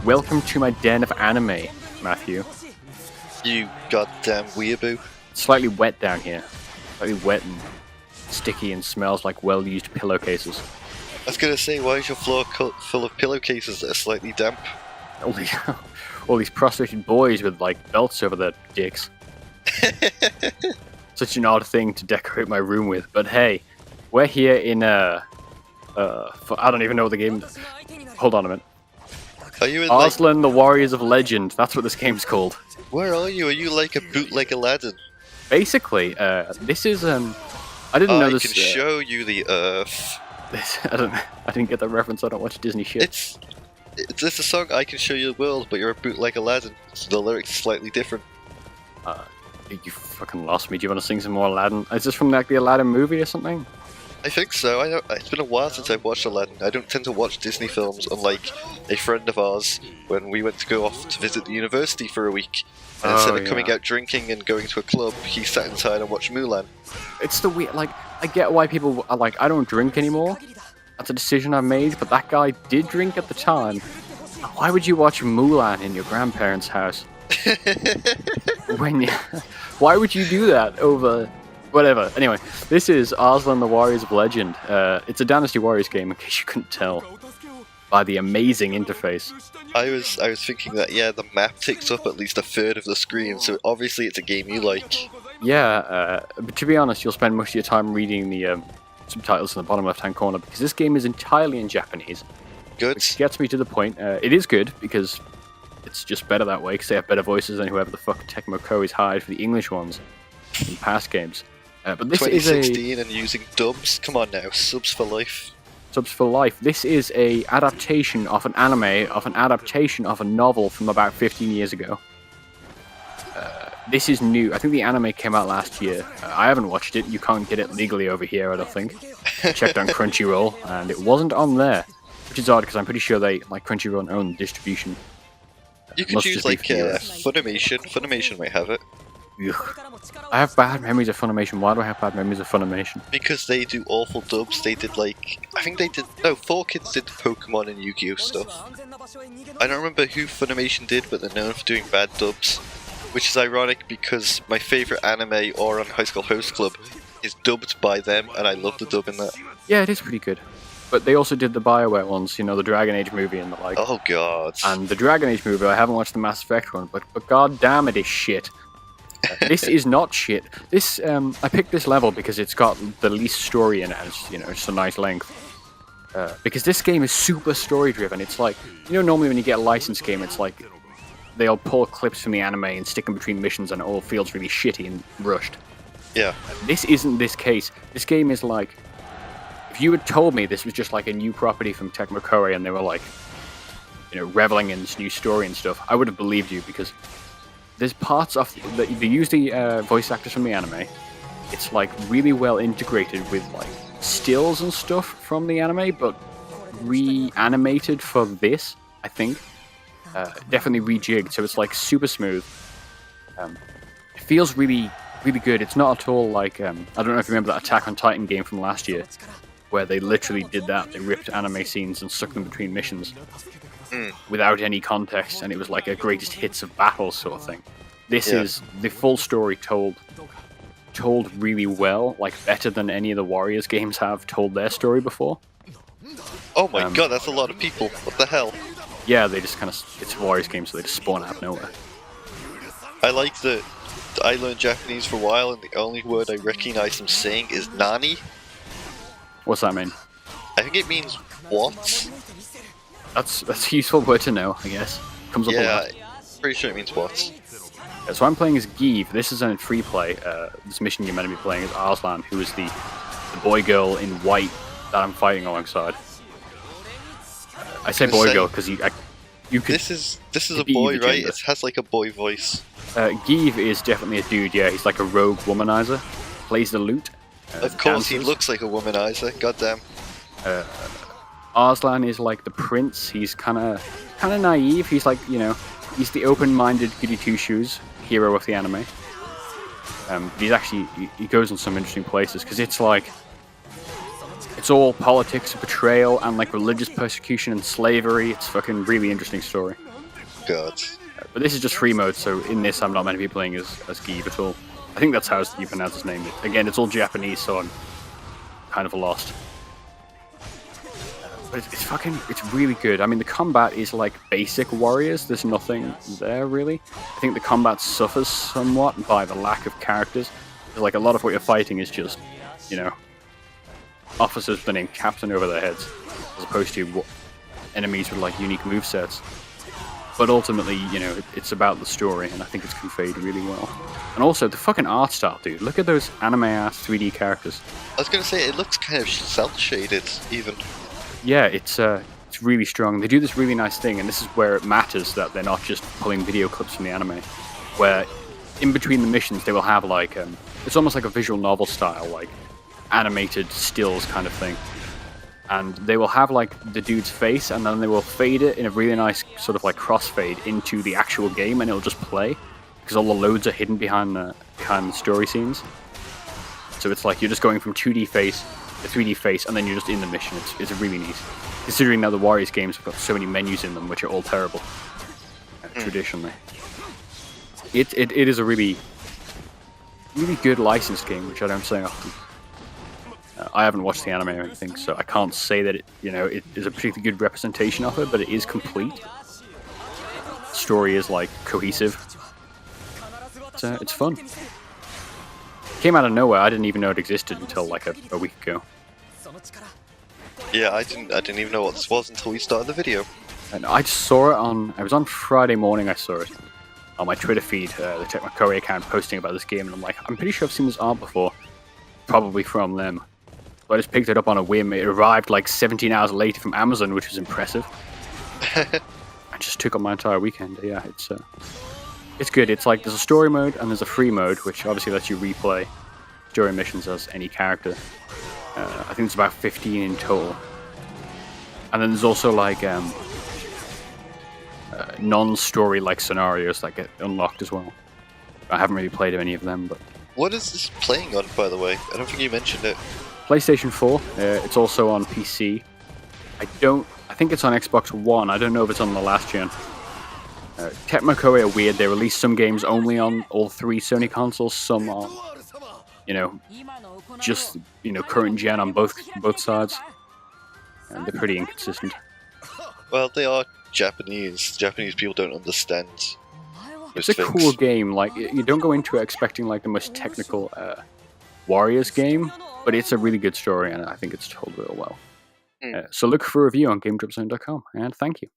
Welcome to my den of anime, Matthew. You goddamn weeaboo. It's slightly wet down here. Slightly wet and sticky and smells like well-used pillowcases. I was gonna say, why is your floor full of pillowcases that are slightly damp? All these prostrated boys with like belts over their dicks. Such an odd thing to decorate my room with, but hey, we're here in I don't even know what the game. Hold on a minute. Are you in Arslan, the Warriors of Legend. That's what this game's called. Where are you? Are you like a bootleg Aladdin? Basically, this is I didn't know this. I can show you the Earth. I didn't get the reference. I don't watch Disney shit. It's a song. I can show you the world, but you're a bootleg Aladdin. So the lyrics are slightly different. You fucking lost me. Do you want to sing some more Aladdin? Is this from like the Aladdin movie or something? I think so. It's been a while since I've watched Aladdin. I don't tend to watch Disney films, unlike a friend of ours when we went to go off to visit the university for a week. And instead of coming out drinking and going to a club, he sat inside and watched Mulan. It's the weird, like, I get why people are like, I don't drink anymore. That's a decision I've made, but that guy did drink at the time. Why would you watch Mulan in your grandparents' house? Why would you do that over... Whatever. Anyway, this is Arslan, the Warriors of Legend. It's a Dynasty Warriors game, in case you couldn't tell by the amazing interface. I was thinking that, yeah, the map takes up at least a third of the screen, so obviously it's a game you like. Yeah, but to be honest, you'll spend most of your time reading the subtitles in the bottom left-hand corner, because this game is entirely in Japanese. Good. Which gets me to the point. It is good, because it's just better that way, because they have better voices than whoever the fuck Tecmo Koei's hired for the English ones in past games. But this 2016 and using dubs? Come on now, subs for life. Subs for life. This is a adaptation of an anime, of an adaptation of a novel from about 15 years ago. This is new. I think the anime came out last year. I haven't watched it. You can't get it legally over here, I don't think. I checked on Crunchyroll, and it wasn't on there. Which is odd, because I'm pretty sure they, like, Crunchyroll own distribution. You could use, like, Funimation. Funimation might have it. Ugh. I have bad memories of Funimation. Why do I have bad memories of Funimation? Because they do awful dubs. They did Four Kids did Pokemon and Yu-Gi-Oh stuff. I don't remember who Funimation did, but they're known for doing bad dubs. Which is ironic because my favourite anime, Ouran High School Host Club, is dubbed by them, and I love the dub in that. Yeah, it is pretty good. But they also did the BioWare ones, you know, the Dragon Age movie and the like. Oh god. And the Dragon Age movie, I haven't watched the Mass Effect one, but god damn it is shit. This is not shit. This I picked this level because it's got the least story in it. It's, you know, just a nice length. Because this game is super story driven. It's like, you know, normally when you get a licensed game, it's like they'll pull clips from the anime and stick them between missions, and it all feels really shitty and rushed. Yeah. This isn't this case. This game is like, if you had told me this was just like a new property from Tecmo Koei and they were like, you know, reveling in this new story and stuff, I would have believed you, because there's parts of they use the voice actors from the anime. It's like really well integrated with like stills and stuff from the anime, but reanimated for this, I think. Definitely rejigged, so it's like super smooth. It feels really, really good. It's not at all like I don't know if you remember that Attack on Titan game from last year, where they literally did that. They ripped anime scenes and stuck them between missions. Without any context, and it was like a greatest hits of battles sort of thing. This is the full story told really well, like better than any of the Warriors games have told their story before. Oh my god, that's a lot of people. What the hell? Yeah, they just kind of, it's a Warriors game, so they just spawn out of nowhere. I like that I learned Japanese for a while, and the only word I recognize them saying is nani. What's that mean? I think it means what? That's a useful word to know, I guess. Comes up a lot. Pretty sure it means what. So I'm playing as Give. This is a free play. This mission you're meant to be playing is Arslan, who is the boy girl in white that I'm fighting alongside. I say boy girl because you could. This is a boy, right? It has like a boy voice. Give is definitely a dude. Yeah, he's like a rogue womanizer. Plays the lute. Of course, he looks like a womanizer. Goddamn. Arslan is like the prince. He's kind of naive. He's like, you know, he's the open-minded goody two-shoes hero of the anime. He's actually, he goes in some interesting places, because it's like, it's all politics, betrayal, and like religious persecution and slavery. It's fucking really interesting story. God. But this is just free mode, so in this I'm not meant to be playing as Geeb at all. I think that's how you pronounce his name. Again, it's all Japanese, so I'm kind of lost. But it's really good. I mean, the combat is like basic Warriors. There's nothing there, really. I think the combat suffers somewhat by the lack of characters. Like, a lot of what you're fighting is just, you know, officers with the name Captain over their heads, as opposed to enemies with, like, unique movesets. But ultimately, you know, it's about the story, and I think it's conveyed really well. And also, the fucking art style, dude. Look at those anime-ass 3D characters. I was gonna say, it looks kind of cel-shaded, even. Yeah, it's really strong. They do this really nice thing, and this is where it matters that they're not just pulling video clips from the anime. Where, in between the missions, they will have, like, it's almost like a visual novel style, like, animated stills kind of thing. And they will have, like, the dude's face, and then they will fade it in a really nice sort of, like, crossfade into the actual game, and it'll just play. Because all the loads are hidden behind the story scenes. So it's like you're just going from 2D face to 3D face, and then you're just in the mission. It's really neat. Considering that the Warriors games have got so many menus in them, which are all terrible. Traditionally. It is a really good licensed game, which I don't say often. I haven't watched the anime or anything, so I can't say that it is a particularly good representation of it, but it is complete. The story is like cohesive. It's fun. Came out of nowhere. I didn't even know it existed until like a week ago. Yeah, I didn't even know what this was until we started the video. And I just saw it it was on Friday morning. I saw it on my Twitter feed, the Tecmo Koei account posting about this game, and I'm like, I'm pretty sure I've seen this art before, probably from them. So I just picked it up on a whim. It arrived like 17 hours later from Amazon, which was impressive. I just took up my entire weekend. Yeah, it's good. It's like there's a story mode and there's a free mode, which obviously lets you replay story missions as any character. I think it's about 15 in total. And then there's also like non-story like scenarios that get unlocked as well. I haven't really played any of them, but what is this playing on, by the way? I don't think you mentioned it. PlayStation 4. It's also on PC. I think it's on Xbox One. I don't know if it's on the last gen. Tecmo Koei are weird. They release some games only on all three Sony consoles, some on, just current gen on both sides. And they're pretty inconsistent. Well, they are Japanese. Japanese people don't understand. It's a cool game. Like, you don't go into it expecting like the most technical Warriors game, but it's a really good story, and I think it's told real well. So look for a review on GameDropZone.com, and thank you.